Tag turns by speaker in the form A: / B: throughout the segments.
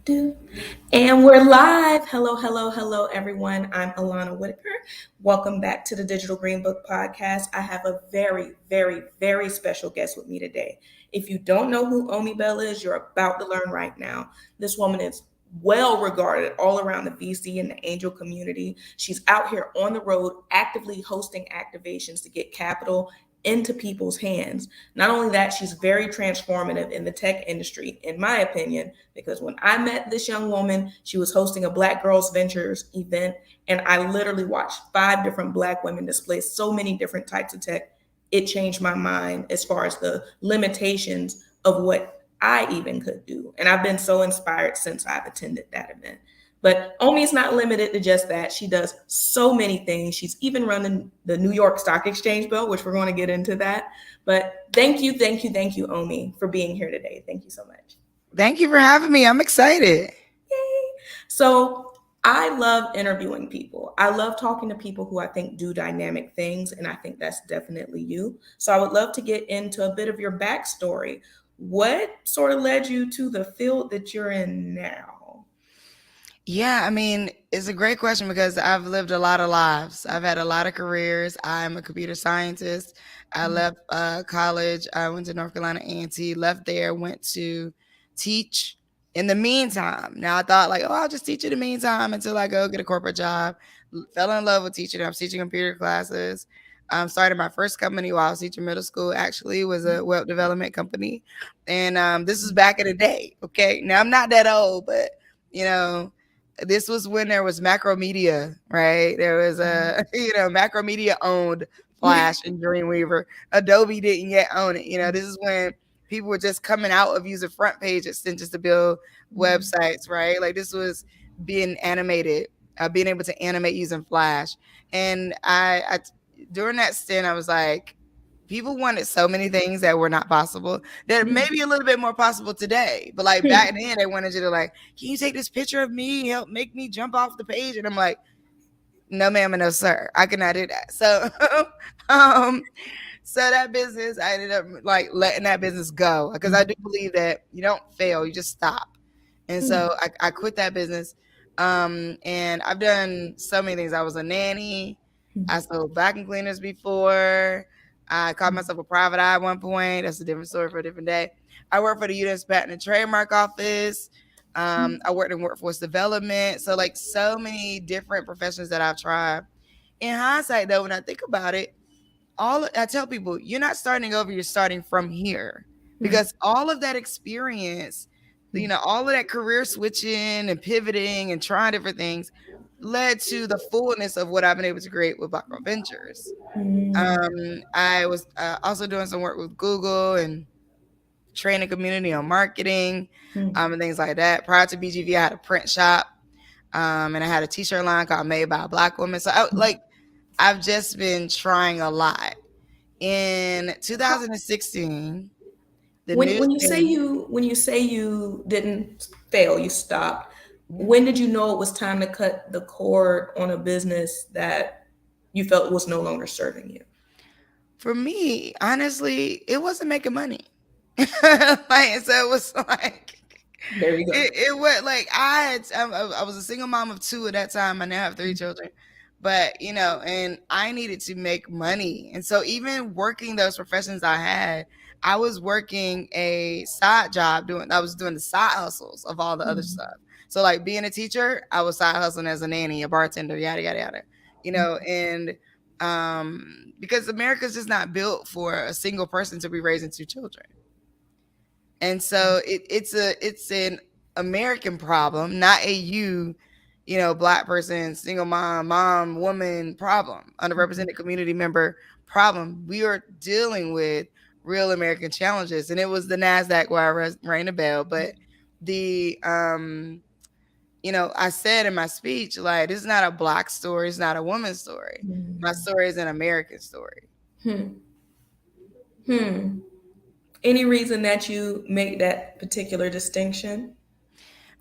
A: Do. And we're live. Hello, hello, hello, everyone. I'm Alana Whitaker. Welcome back to the Digital Green Book Podcast. I have a very, very, very special guest with me today. If you don't know who Omi Bell is, you're about to learn right now. This woman is well regarded all around the VC and the angel community. She's out here on the road actively hosting activations to get capital into people's hands. Not only that, she's very transformative in the tech industry, in my opinion, because when I met this young woman, she was hosting a Black Girls Ventures event, and I literally watched 5 different Black women display so many different types of tech. It changed my mind as far as the limitations of what I even could do. And I've been so inspired since I've attended that event. But Omi's not limited to just that. She does so many things. She's even running the New York Stock Exchange bill, which we're going to get into that. But thank you, Omi, for being here today. Thank you so much.
B: Thank you for having me. I'm excited.
A: Yay. So I love interviewing people. I love talking to people who I think do dynamic things, and I think that's definitely you. So I would love to get into a bit of your backstory. What sort of led you to the field that you're in now?
B: Yeah, I mean, it's a great question because I've lived a lot of lives. I've had a lot of careers. I'm a computer scientist. I left college. I went to North Carolina A&T, left there, went to teach in the meantime. Now I thought like, oh, I'll just teach in the meantime until I go get a corporate job. Fell in love with teaching. I was teaching computer classes. Started my first company while I was teaching middle school. Actually, was a web development company, and this was back in the day. Okay, now I'm not that old, but you know, this was when there was Macromedia, right? There was a, Macromedia owned Flash and Dreamweaver. Adobe didn't yet own it. This is when people were just coming out of using front page extensions to build websites, right? Like this was being animated, being able to animate using Flash. And I during that stint, I was like, people wanted so many things that were not possible that may be a little bit more possible today. But like back then, they wanted you to like, can you take this picture of me, help make me jump off the page? And I'm like, no, ma'am, and no, sir, I cannot do that. So, um, so that business, I ended up like letting that business go because I do believe that you don't fail, you just stop. And so I quit that business. And I've done so many things. I was a nanny. I sold vacuum cleaners before. I called myself a private eye at one point. That's a different story for a different day. I worked for the U.S. Patent and Trademark Office. I worked in workforce development. So like so many different professions that I've tried. In hindsight, though, when I think about it, I tell people, you're not starting over, you're starting from here. Because all of that experience, all of that career switching and pivoting and trying different things led to the fullness of what I've been able to create with Black Girl Ventures. I was also doing some work with Google and training community on marketing and things like that. Prior to BGV, I had a print shop and I had a t-shirt line called Made by a Black Woman. So I've just been trying a lot. In 2016, the
A: When
B: news
A: you say
B: came.
A: you didn't fail, you stopped. When did you know it was time to cut the cord on a business that you felt was no longer serving you?
B: For me, honestly, it wasn't making money. Like, so it was like
A: There you go.
B: it was like I was a single mom of two at that time. I now have 3 children, but and I needed to make money, and so even working those professions I had, I was working a side job I was doing the side hustles of all the other stuff. So like being a teacher, I was side hustling as a nanny, a bartender, yada yada yada, and because America's just not built for a single person to be raising 2 children. And so it's an American problem, not a Black person, single mom, woman problem, underrepresented community member problem. We are dealing with real American challenges, and it was the Nasdaq where I rang the bell. But the I said in my speech, like, this is not a Black story, it's not a woman's story. My story is an American story.
A: Hmm. Hmm. Any reason that you make that particular distinction?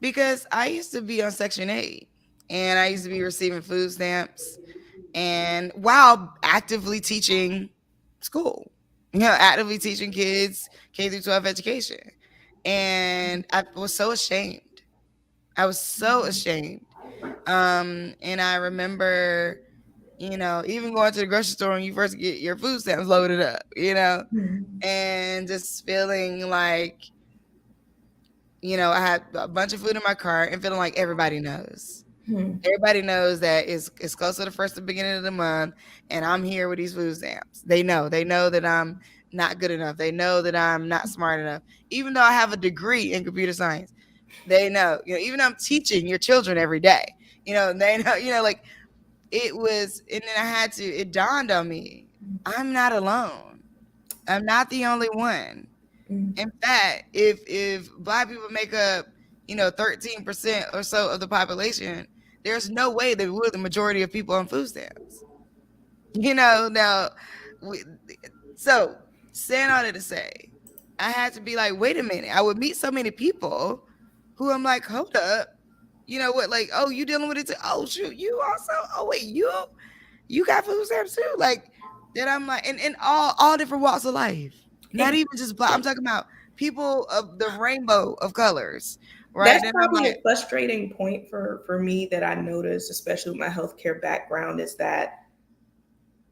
B: Because I used to be on Section 8 and I used to be receiving food stamps and while actively teaching school, actively teaching kids K through 12 education. And I was so ashamed. I was so ashamed. And I remember, even going to the grocery store when you first get your food stamps loaded up,
A: Mhm.
B: and just feeling like, I had a bunch of food in my car and feeling like everybody knows.
A: Mhm.
B: Everybody knows that it's close to the first the beginning of the month, and I'm here with these food stamps. They know. They know that I'm not good enough. They know that I'm not smart enough. Even though I have a degree in computer science, they know. Even though I'm teaching your children every day, they know. Like it was, and then I had to. It dawned on me, I'm not alone. I'm not the only one.
A: Mhm.
B: In fact, if Black people make up, 13% or so of the population, there's no way that we're the majority of people on food stamps. Now, we, so saying all that to say, I had to be like, wait a minute. I would meet so many people who I'm like, hold up. You know what? Like, oh, you dealing with it too? Oh, shoot, you also? Oh, wait, you got food stamps too? Like, that I'm like, and in all different walks of life. Not
A: It,
B: even just Black. I'm talking about people of the rainbow of colors, right?
A: that's
B: Then I'm
A: probably a
B: like,
A: frustrating point for me that I noticed, especially with my healthcare background, is that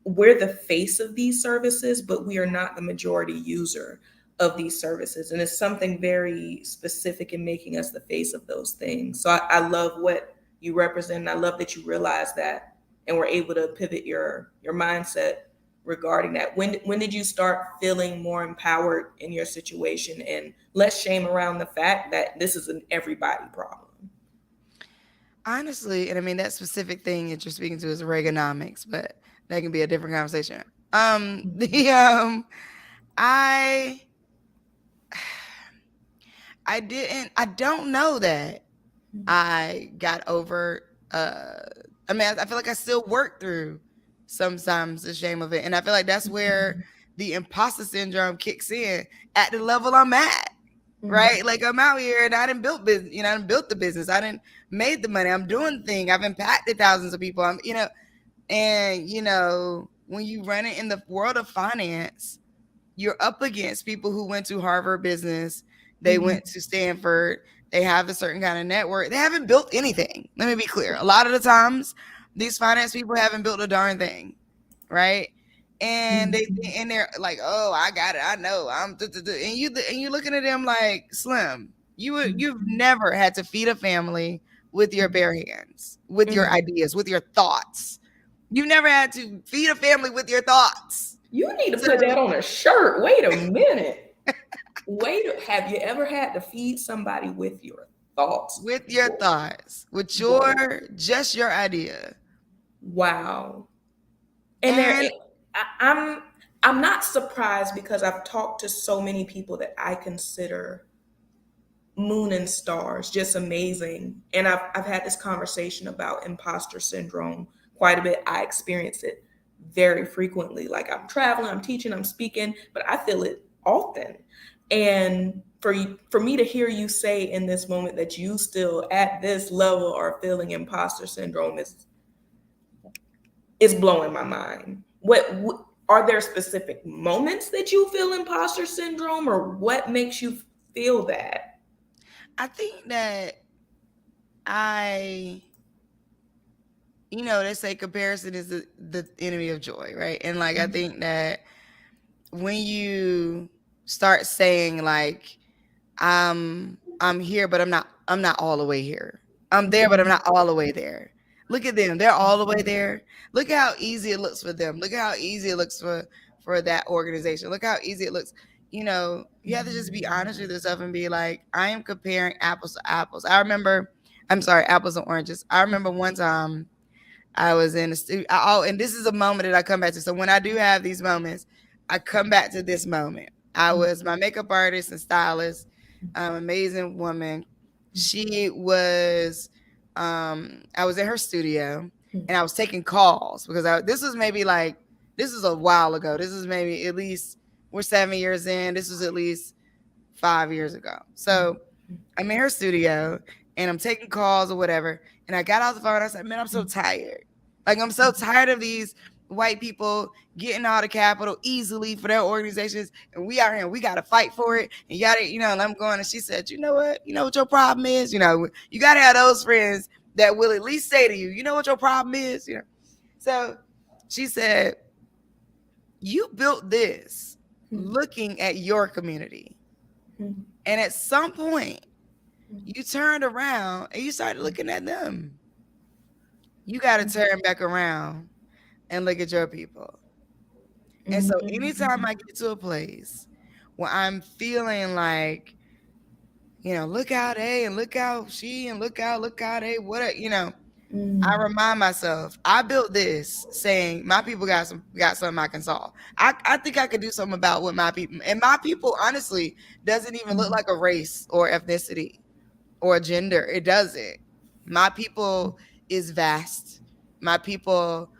A: we're the face of these services, but we are not the majority user of these services. And it's something very specific in making us the face of those things. So I love what you represent. And I love that you realize that and were able to pivot your mindset regarding that. When did you start feeling more empowered in your situation and less shame around the fact that this is an everybody problem?
B: honestly, and I mean that specific thing that you're speaking to is Reaganomics, but that can be a different conversation. The I I don't know that I got over I mean, I feel like I still work through sometimes the shame of it. And I feel like that's where the imposter syndrome kicks in at the level I'm at. Right? Like I'm out here and I didn't build business, I didn't built the business. I didn't made the money. I'm doing the thing. I've impacted thousands of people. And when you run it in the world of finance, you're up against people who went to Harvard Business, they went to Stanford, they have a certain kind of network. They haven't built anything. Let me be clear. A lot of the times, these finance people haven't built a darn thing, right? And they're like, oh, I got it. I know. And you're looking at them like, Slim, you've never had to feed a family with your bare hands, with your ideas, with your thoughts. You've never had to feed a family with your thoughts.
A: You need to
B: So
A: put that on a shirt. Wait a minute. Have you ever had to feed somebody with your thoughts?
B: with your thoughts, with
A: Whoa.
B: just your idea.
A: Wow. And
B: And
A: I'm I'm not surprised because I've talked to so many people that I consider moon and stars, just amazing. And I've had this conversation about imposter syndrome quite a bit. I experience it very frequently. Like I'm traveling, I'm teaching, I'm speaking, but I feel it often. And for me to hear you say in this moment that you still at this level are feeling imposter syndrome is blowing my mind. What are there specific moments that you feel imposter syndrome, or what makes you feel that?
B: I think that I, they say comparison is the enemy of joy, right? And like, I think that when you start saying like, I'm here, but I'm not all the way here. I'm there, but I'm not all the way there. Look at them. They're all the way there. Look how easy it looks for them. Look how easy it looks for that organization. Look how easy it looks. You have to just be honest with yourself and be like, I am comparing apples to apples. I'm sorry, apples and oranges. I remember one time I was in the studio. Oh, and this is a moment that I come back to. So when I do have these moments, I come back to this moment. I was my makeup artist and stylist, amazing woman. She was, I was in her studio and I was taking calls because this is a while ago. This is maybe at least, we're 7 years in. This was at least 5 years ago. So I'm in her studio and I'm taking calls or whatever. And I got off the phone. And I said, man, I'm so tired. Like, I'm so tired of these white people getting all the capital easily for their organizations, and we out here and we got to fight for it. And you got to, and I'm going, and she said, you know what your problem is? You got to have those friends that will at least say to you, you know what your problem is? So she said, you built this looking at your community. And at some point, you turned around and you started looking at them. You got to turn back around and look at your people. And so anytime I get to a place where I'm feeling like, look out A and look out she and look out A, what, I remind myself, I built this saying my people got something I can solve. I think I could do something about what my people, and my people honestly doesn't even look like a race or ethnicity or a gender. It doesn't. My people is vast. My people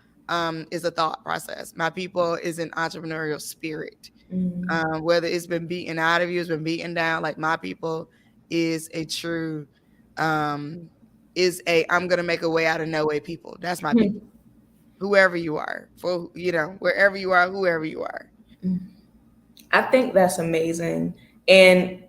B: is a thought process. My people is an entrepreneurial spirit. Whether it's been beaten out of you, it's been beaten down. Like my people is a true I'm gonna make a way out of no way people. That's my people. Whoever you are, wherever you are, whoever you are.
A: I think that's amazing. And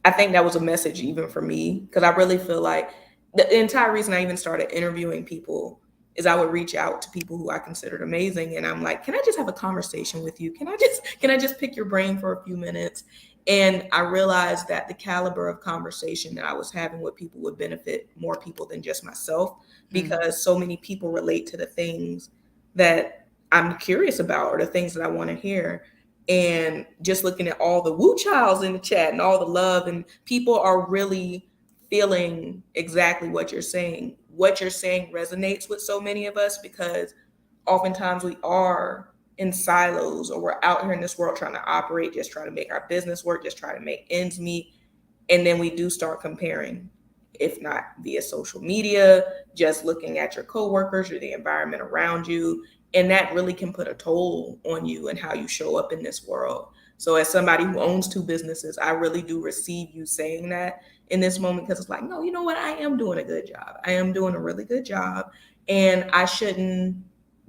A: I think that was a message even for me, because I really feel like the entire reason I even started interviewing people is I would reach out to people who I considered amazing, and I'm like, can I just have a conversation with you? Can I just pick your brain for a few minutes? And I realized that the caliber of conversation that I was having with people would benefit more people than just myself, because so many people relate to the things that I'm curious about or the things that I want to hear. And just looking at all the woo childs in the chat and all the love, and people are really feeling exactly what you're saying. What you're saying resonates with so many of us, because oftentimes we are in silos, or we're out here in this world trying to operate, just trying to make our business work, just trying to make ends meet. And then we do start comparing, if not via social media, just looking at your coworkers or the environment around you. And that really can put a toll on you and how you show up in this world. So as somebody who owns two businesses, I really do receive you saying that in this moment, because it's like, no, you know what? I am doing a good job. I am doing a really good job. And I shouldn't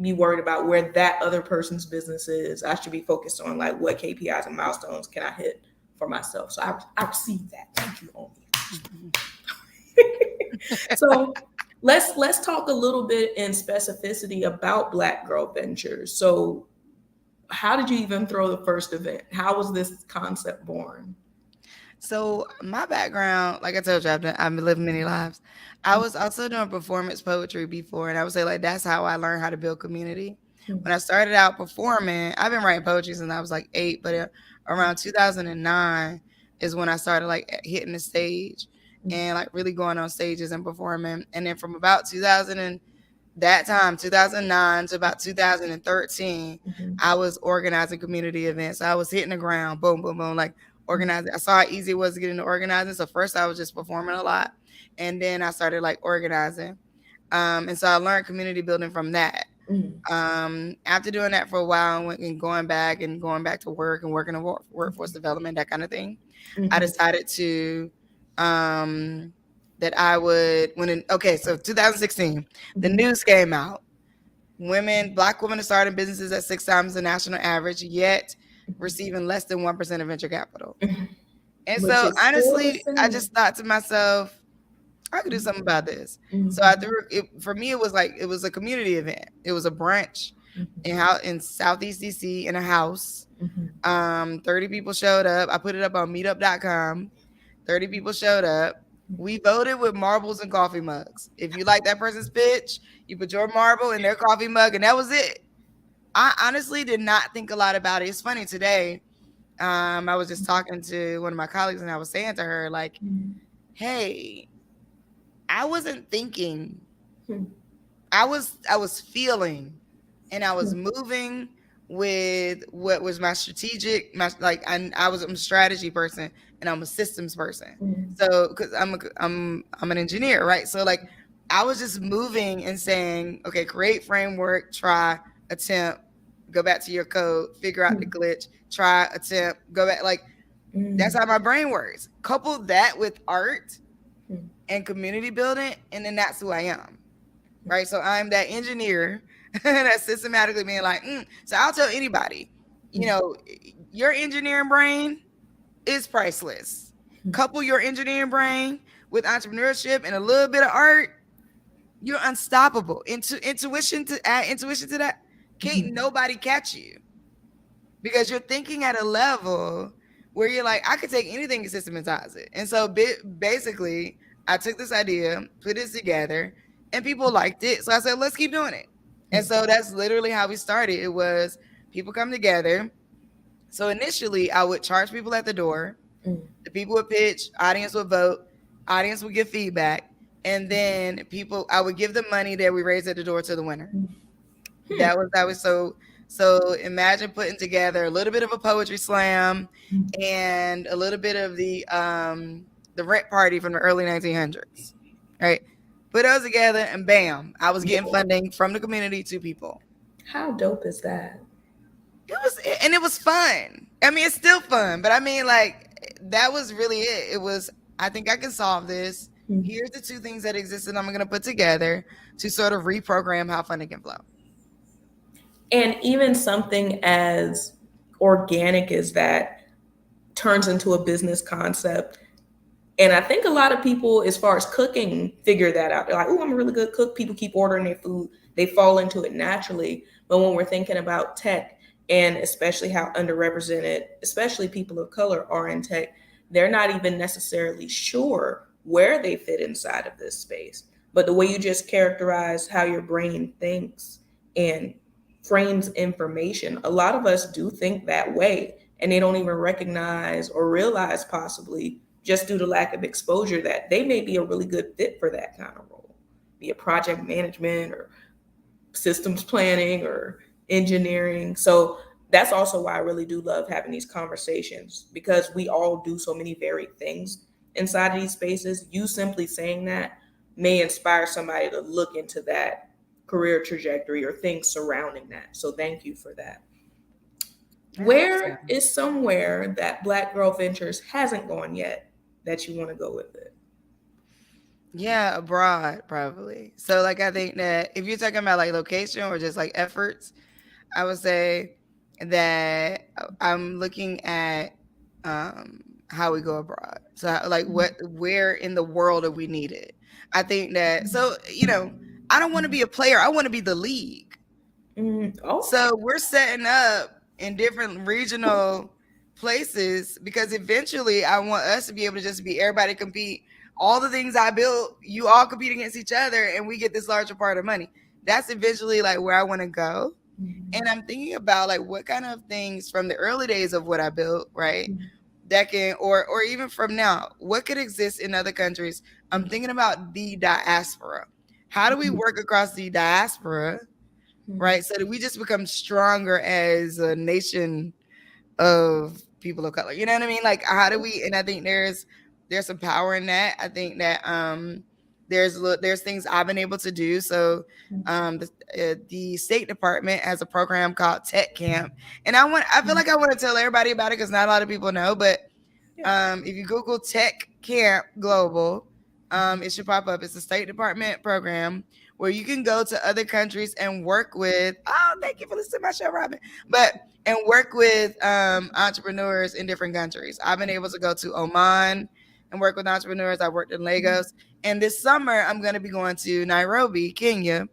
A: be worried about where that other person's business is. I should be focused on like what KPIs and milestones can I hit for myself. So I received that. Thank you, Omi. So let's talk a little bit in specificity about Black Girl Ventures. So how did you even throw the first event? How was this concept born?
B: So my background, like I told you, I've been living many lives. I was also doing performance poetry before, and I would say like that's how I learned how to build community. When I started out performing, I've been writing poetry since I was like 8, but around 2009 is when I started like hitting the stage and like really going on stages and performing. And then from about 2009 to about 2013, I was organizing community events. I was hitting the ground, boom, boom, boom, like organizing. I saw how easy it was to get into organizing. So first I was just performing a lot, and then I started like organizing. And so I learned community building from that. After doing that for a while and going back to work and working in workforce development, that kind of thing, I decided to that I would so 2016, the news came out. Black women are starting businesses at 6 times the national average, yet receiving less than 1% of venture capital. And
A: Which
B: so
A: is still the
B: honestly, I
A: same.
B: just thought to myself, I could do something about this. So I threw it. For me, it was a community event. It was a brunch in Southeast DC in a house. 30 people showed up. I put it up on meetup.com. 30 people showed up. We voted with marbles and coffee mugs. If you like that person's pitch, you put your marble in their coffee mug, and that was it. I honestly did not think a lot about it. It's funny today. I was just talking to one of my colleagues, and I was saying to her, like, hey, I wasn't thinking. I was feeling, and I was moving with what was my strategic, I'm a strategy person and I'm a systems person. So because I'm an engineer, right? So like I was just moving and saying, okay, create framework, try, attempt, go back to your code, figure out the glitch, try, attempt, go back. Like that's how my brain works. Couple that with art and community building, and then that's who I am. Right. So I'm that engineer. That's systematically being like, so I'll tell anybody, your engineering brain is priceless. Couple your engineering brain with entrepreneurship and a little bit of art, you're unstoppable. Intuition to add intuition to that, can't nobody catch you because you're thinking at a level where you're like, I could take anything and systematize it. And so basically, I took this idea, put it together, and people liked it. So I said, let's keep doing it. And so that's literally how we started. It was people come together. So initially, I would charge people at the door. The people would pitch, audience would vote, audience would give feedback, and then I would give the money that we raised at the door to the winner. That was so imagine putting together a little bit of a poetry slam and a little bit of the rent party from the early 1900s, right? Put those together and bam, I was getting funding from the community to people.
A: How dope is that?
B: It was fun. I mean, it's still fun, but I mean, like, that was really it. It was, I think I can solve this. Here's the two things that exist that I'm going to put together to sort of reprogram how funding can flow.
A: And even something as organic as that turns into a business concept. And I think a lot of people, as far as cooking, figure that out. They're like, oh, I'm a really good cook. People keep ordering their food. They fall into it naturally. But when we're thinking about tech, and especially how underrepresented, especially people of color, are in tech, they're not even necessarily sure where they fit inside of this space. But the way you just characterize how your brain thinks and frames information, a lot of us do think that way, and they don't even recognize or realize, possibly just due to lack of exposure, that they may be a really good fit for that kind of role, be it project management or systems planning or engineering. So that's also why I really do love having these conversations, because we all do so many varied things inside of these spaces. You simply saying that may inspire somebody to look into that career trajectory or things surrounding that. So thank you for that. Where is somewhere that Black Girl Ventures hasn't gone yet that you want to go with it?
B: Yeah, abroad probably. So like I think that if you're talking about like location or just like efforts, I would say that I'm looking at how we go abroad. So like where in the world are we needed? I think that I don't want to be a player. I want to be the league. So we're setting up in different regional places because eventually I want us to be able to just be everybody compete. All the things I built, you all compete against each other and we get this larger part of money. That's eventually like where I want to go. And I'm thinking about like what kind of things from the early days of what I built, right? That can, or even from now, what could exist in other countries? I'm thinking about the diaspora. How do we work across the diaspora, right? So that we just become stronger as a nation of people of color. You know what I mean? Like how do we, and I think there's some power in that. I think that there's things I've been able to do. So the State Department has a program called Tech Camp, and I feel like I want to tell everybody about it because not a lot of people know. But if you Google Tech Camp Global, it should pop up. It's a State Department program where you can go to other countries and work with. Oh, thank you for listening to my show, Robin. And work with entrepreneurs in different countries. I've been able to go to Oman and work with entrepreneurs. I worked in Lagos. And this summer, I'm going to be going to Nairobi, Kenya,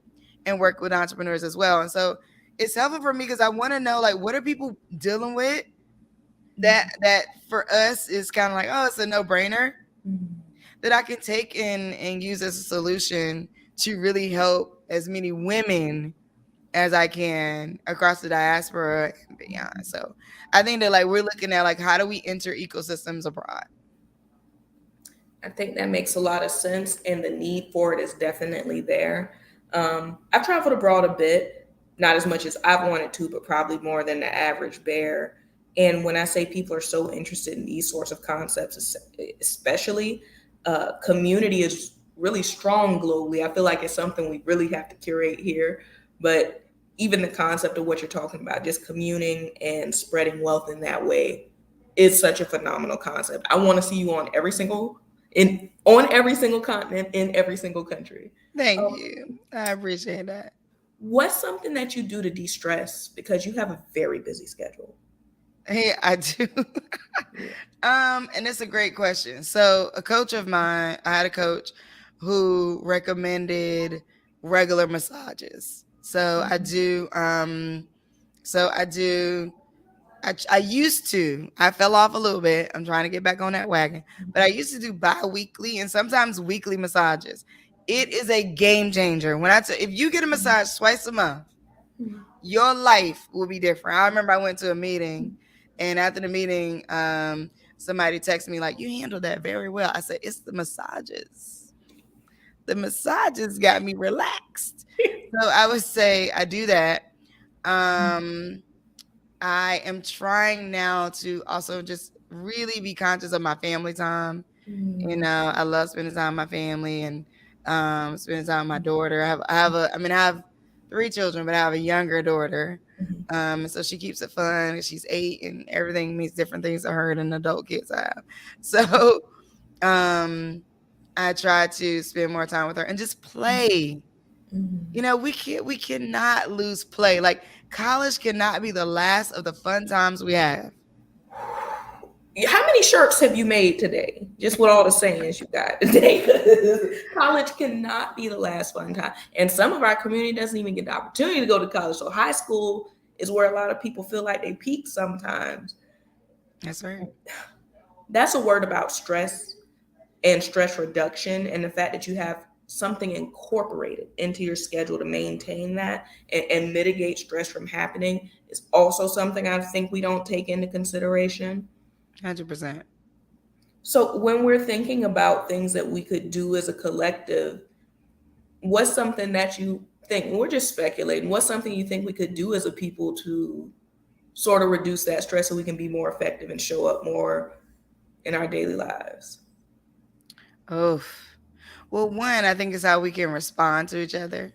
B: and work with entrepreneurs as well. And so it's helpful for me because I want to know, like, what are people dealing with that for us is kind of like, oh, it's a no-brainer that I can take and use as a solution to really help as many women as I can across the diaspora and beyond. So I think that like we're looking at like how do we enter ecosystems abroad?
A: I think that makes a lot of sense, and the need for it is definitely there. I've traveled abroad a bit, not as much as I've wanted to, but probably more than the average bear. And when I say people are so interested in these sorts of concepts, especially community is really strong globally. I feel like it's something we really have to curate here. But even the concept of what you're talking about, just communing and spreading wealth in that way, is such a phenomenal concept. I want to see you on every single continent in every single country.
B: Thank you. I appreciate that.
A: What's something that you do to de-stress because you have a very busy schedule?
B: Hey, I do.
A: Yeah.
B: And it's a great question. So a coach of mine, I had a coach who recommended regular massages. So I do I used to. I fell off a little bit. I'm trying to get back on that wagon. But I used to do bi-weekly and sometimes weekly massages. It is a game changer. If you get a massage twice a month, your life will be different. I remember I went to a meeting, and after the meeting, somebody texted me like, "You handled that very well." I said, "It's the massages. The massages got me relaxed." So I would say I do that. Um, I am trying now to also just really be conscious of my family time. I love spending time with my family and spending time with my daughter. I have 3 children, but I have a younger daughter. So she keeps it fun. She's 8, and everything means different things to her than adult kids have. So um, I try to spend more time with her and just play. We cannot lose play. Like college cannot be the last of the fun times we have.
A: How many shirts have you made today? Just with all the sayings you got today. College cannot be the last fun time. And some of our community doesn't even get the opportunity to go to college. So high school is where a lot of people feel like they peak sometimes.
B: That's right.
A: That's a word about stress and stress reduction, and the fact that you have something incorporated into your schedule to maintain that and mitigate stress from happening is also something I think we don't take into consideration.
B: 100%.
A: So when we're thinking about things that we could do as a collective, what's something that you think, we're just speculating, what's something you think we could do as a people to sort of reduce that stress so we can be more effective and show up more in our daily lives?
B: Oh, well, one, I think is how we can respond to each other.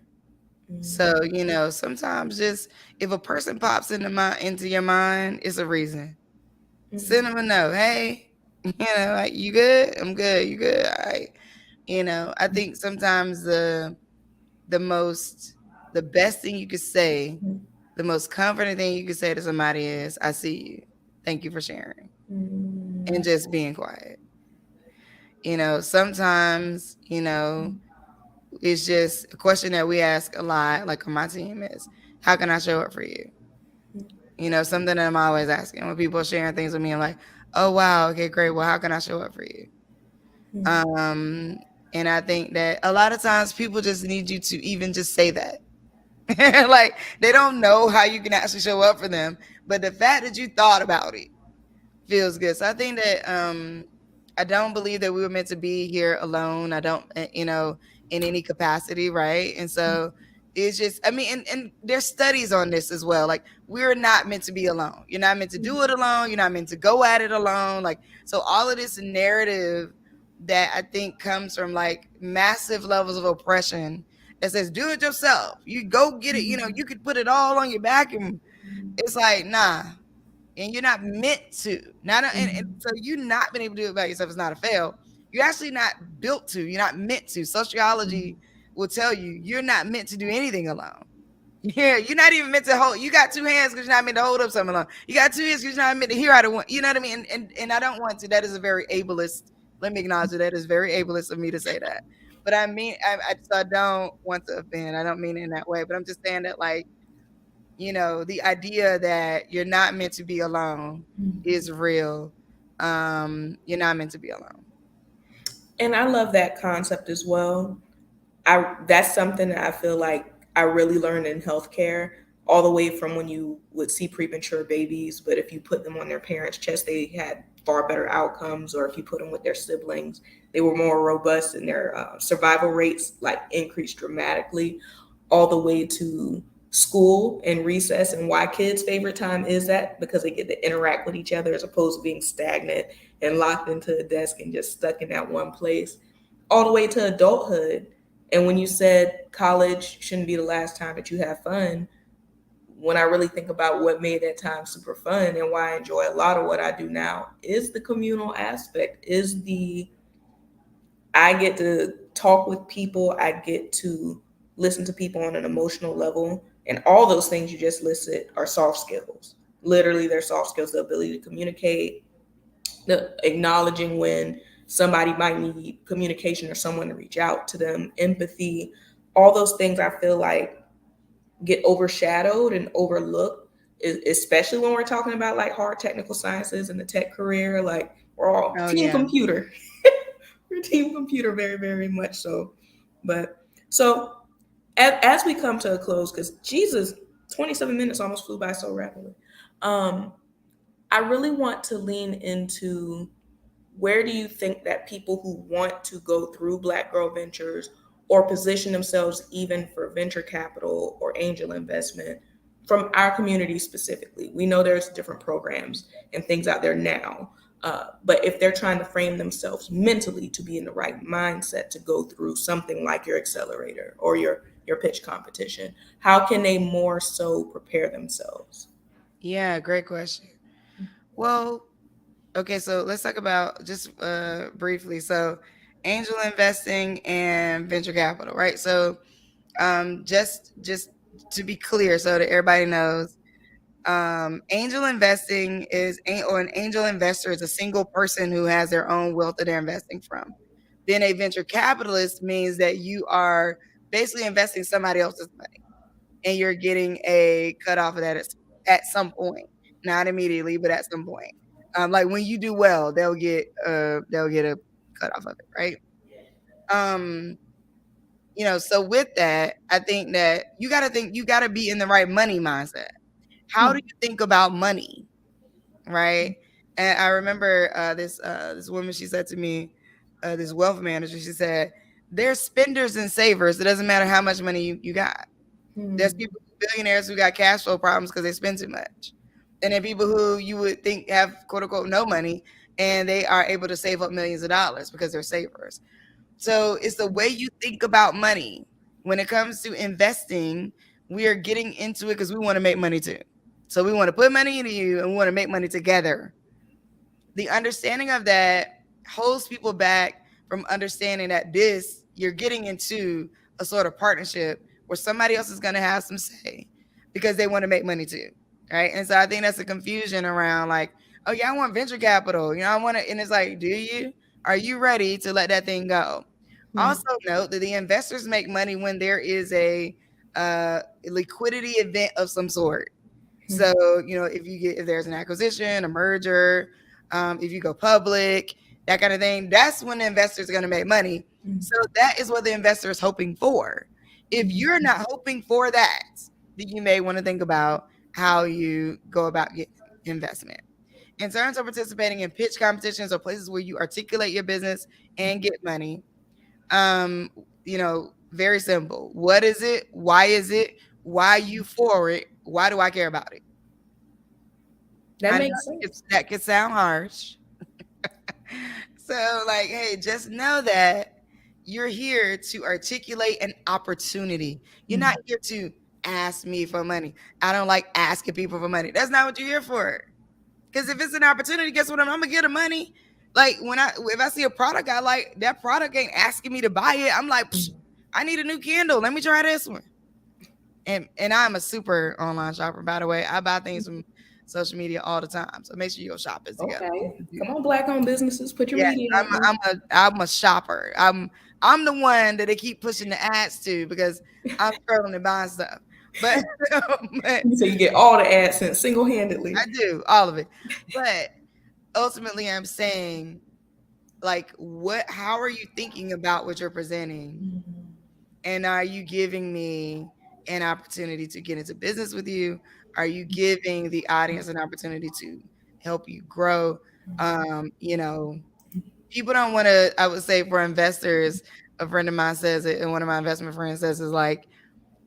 A: Mm-hmm.
B: So, sometimes just if a person pops into your mind, it's a reason. Send them a note. Hey, like, you good? I'm good. You good? All right. I think sometimes the best thing you could say, the most comforting thing you could say to somebody is, I see you. Thank you for sharing. And just being quiet. Sometimes, it's just a question that we ask a lot, like on my team is, how can I show up for you? Something that I'm always asking when people are sharing things with me. I'm like, oh wow, okay, great. Well, how can I show up for you? Um, and I think that a lot of times people just need you to even just say that. Like they don't know how you can actually show up for them, but the fact that you thought about it feels good. So I think that I don't believe that we were meant to be here alone. I don't in any capacity, right? And so it's just I mean and there's studies on this as well. Like we're not meant to be alone. You're not meant to do it alone. You're not meant to go at it alone. Like so all of this narrative that I think comes from like massive levels of oppression that says do it yourself. You go get it, you could put it all on your back and it's like, nah, and you're not meant to. Not and so you not being able to do it by yourself is not a fail. You're actually not built to. You're not meant to. Sociology will tell you you're not meant to do anything alone. Yeah, you're not even meant to hold. You got 2 hands because you're not meant to hold up something alone. You got 2 ears because you're not meant to hear out of one. You know what I mean? And I don't want to. That is a very ableist. Let me acknowledge that is very ableist of me to say that. But I mean, so I don't want to offend. I don't mean it in that way. But I'm just saying that like the idea that you're not meant to be alone is real. You're not meant to be alone.
A: And I love that concept as well. I That's something that I feel like I really learned in healthcare, all the way from when you would see premature babies, but if you put them on their parents' chest, they had far better outcomes, or if you put them with their siblings, they were more robust and their survival rates like increased dramatically, all the way to school and recess, and why kids' favorite time is that because they get to interact with each other as opposed to being stagnant and locked into a desk and just stuck in that one place, all the way to adulthood. And when you said college shouldn't be the last time that you have fun, when I really think about what made that time super fun and why I enjoy a lot of what I do now is the communal aspect, is the I get to talk with people, I get to listen to people on an emotional level, and all those things you just listed are soft skills. Literally, they're soft skills: the ability to communicate, the acknowledging when somebody might need communication or someone to reach out to them, empathy, all those things I feel like get overshadowed and overlooked, especially when we're talking about like hard technical sciences and the tech career. Like we're all
B: Oh
A: team
B: yeah.
A: computer. We're team computer, very, very much so. But so as we come to a close, because Jesus, 27 minutes almost flew by so rapidly. Um, I really want to lean into, where do you think that people who want to go through Black Girl Ventures or position themselves even for venture capital or angel investment from our community specifically? We know there's different programs and things out there now, but if they're trying to frame themselves mentally to be in the right mindset to go through something like your accelerator or your pitch competition, how can they more so prepare themselves?
B: Yeah, great question. Well, okay, so let's talk about just briefly. So, angel investing and venture capital, right? So, just to be clear, so that everybody knows, angel investing or an angel investor is a single person who has their own wealth that they're investing from. Then a venture capitalist means that you are basically investing somebody else's money, and you're getting a cut off of that at some point, not immediately, but at some point. Like when you do well, they'll get a cut off of it, right? Um, so with that, I think that you got to be in the right money mindset. How
A: Hmm.
B: do you think about money, right? And I remember this woman. She said to me, this wealth manager. She said, "There's spenders and savers. It doesn't matter how much money you got. There's
A: Hmm.
B: people, billionaires who got cash flow problems because they spend too much. And then people who you would think have quote unquote no money and they are able to save up millions of dollars because they're savers. So it's the way you think about money. When it comes to investing, we are getting into it because we want to make money too. So we want to put money into you and we want to make money together. The understanding of that holds people back from understanding that you're getting into a sort of partnership where somebody else is going to have some say because they want to make money too, right? And so I think that's a confusion around like, oh yeah, I want venture capital, I want to, and it's like, do you? Are you ready to let that thing go?
A: Hmm.
B: Also note that the investors make money when there is a liquidity event of some sort.
A: Hmm.
B: So, if there's an acquisition, a merger, if you go public, that kind of thing, that's when the investors are going to make money. So that is what the investor is hoping for. If you're not hoping for that, then you may want to think about how you go about getting investment. In terms of participating in pitch competitions or places where you articulate your business and get money, um, very simple. What is it? Why is it? Why you for it? Why do I care about it?
A: That
B: I know
A: makes sense.
B: that could sound harsh. So, like, hey, just know that you're here to articulate an opportunity. You're not here to ask me for money. I don't like asking people for money. That's not what you're here for. Because if it's an opportunity, guess what? I'm gonna get the money. Like if I see a product I like, that product ain't asking me to buy it. I'm like, I need a new candle. Let me try this one. And I'm a super online shopper, by the way. I buy things from social media all the time. So make sure your shop is together.
A: Okay. Come on, Black owned businesses, put your
B: Yeah,
A: media out there.
B: I'm a shopper. I'm the one that they keep pushing the ads to because I'm struggling to buy stuff. But, but
A: So you get all the AdSense single handedly.
B: I do all of it. But ultimately, I'm saying, like, how are you thinking about what you're presenting? And are you giving me an opportunity to get into business with you? Are you giving the audience an opportunity to help you grow? You know, people don't want to, I would say for investors, a friend of mine says it, and one of my investment friends says is like,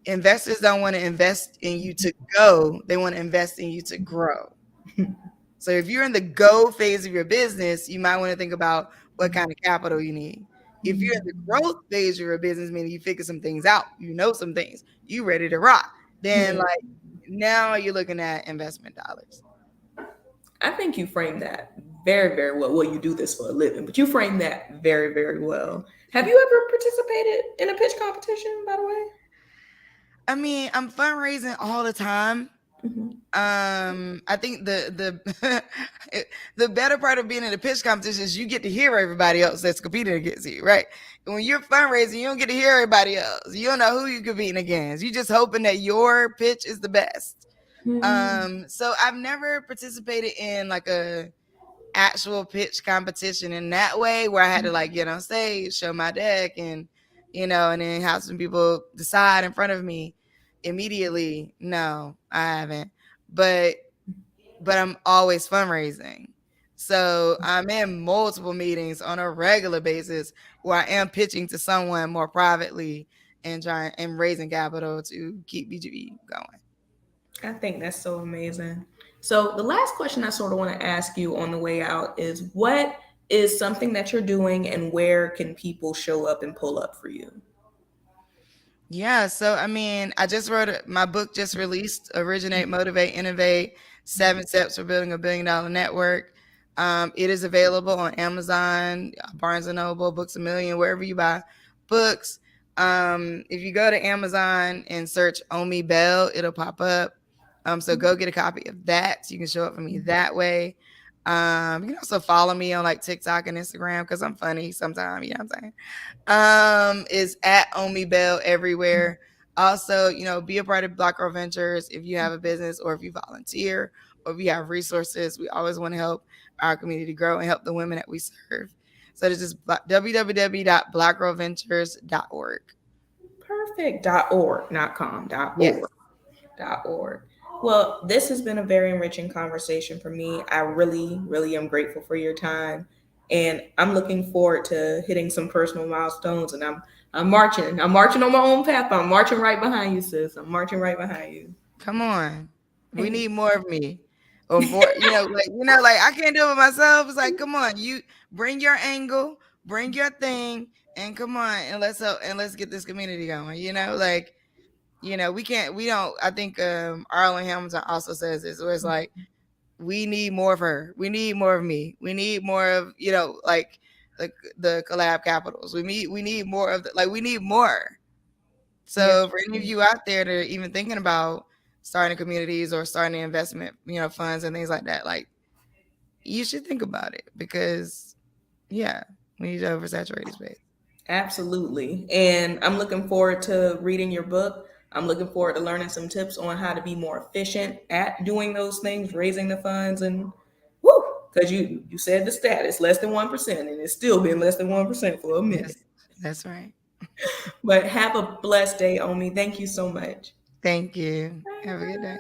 B: investors don't want to invest in you to go, they want to invest in you to grow. So if you're in the go phase of your business, you might want to think about what kind of capital you need. If you're in the growth phase of your business, meaning you figure some things out, you know some things, you ready to rock, then
A: Yeah.
B: like now you're looking at investment dollars.
A: I think you framed that very, very well. Well, you do this for a living, but you framed that very, very well. Have you ever participated in a pitch competition, by the way?
B: I mean, I'm fundraising all the time.
A: Hmm.
B: I think the the better part of being in a pitch competition is you get to hear everybody else that's competing against you, right? And when you're fundraising, you don't get to hear everybody else. You don't know who you're competing against. You're just hoping that your pitch is the best. So I've never participated in like a actual pitch competition in that way where I had to like get on stage, show my deck, and and then have some people decide in front of me immediately. No, I haven't. But I'm always fundraising. So I'm in multiple meetings on a regular basis where I am pitching to someone more privately and trying and raising capital to keep BGB going.
A: I think that's so amazing. So, the last question I sort of want to ask you on the way out is what is something that you're doing and where can people show up and pull up for you?
B: Yeah, so I mean, I just wrote my book just released, Originate, Motivate, Innovate: 7 Steps for Building a Billion-Dollar Network. It is available on Amazon, Barnes and Noble, Books a Million, wherever you buy books. If you go to Amazon and search Omi Bell, it'll pop up. So go get a copy of that. So you can show up for me that way. You can also follow me on like TikTok and Instagram because I'm funny sometimes. You know what I'm saying? Is at Omi Bell everywhere. Also, be a part of Black Girl Ventures if you have a business or if you volunteer or if you have resources. We always want to help our community grow and help the women that we serve. So this is www.blackgirlventures.org.
A: Perfect. .org, not com. .org.
B: Yes.
A: .org. Well, this has been a very enriching conversation for me. I really, really am grateful for your time, and I'm looking forward to hitting some personal milestones. And I'm marching. I'm marching on my own path. I'm marching right behind you, sis. I'm marching right behind you.
B: Come on. We
A: Hey.
B: need more of me. Or more, like I can't do it myself. It's like, come on, you bring your angle, bring your thing, and come on, and let's get this community going. We don't I think Arlen Hamilton also says this where it's like we need more of her. We need more of me. We need more of, like the collab capitals. We need more of we need more.
A: Yes.
B: So for any of you out there that are even thinking about starting communities or starting investment, funds and things like that, like you should think about it because yeah, we need to oversaturate space.
A: Absolutely. And I'm looking forward to reading your book. I'm looking forward to learning some tips on how to be more efficient at doing those things, raising the funds, and woo, because you said the stat is less than 1%, and it's still been less than 1% for a minute.
B: Yes, that's right.
A: But have a blessed day, Omi. Thank you so much.
B: Thank you. Have a good day.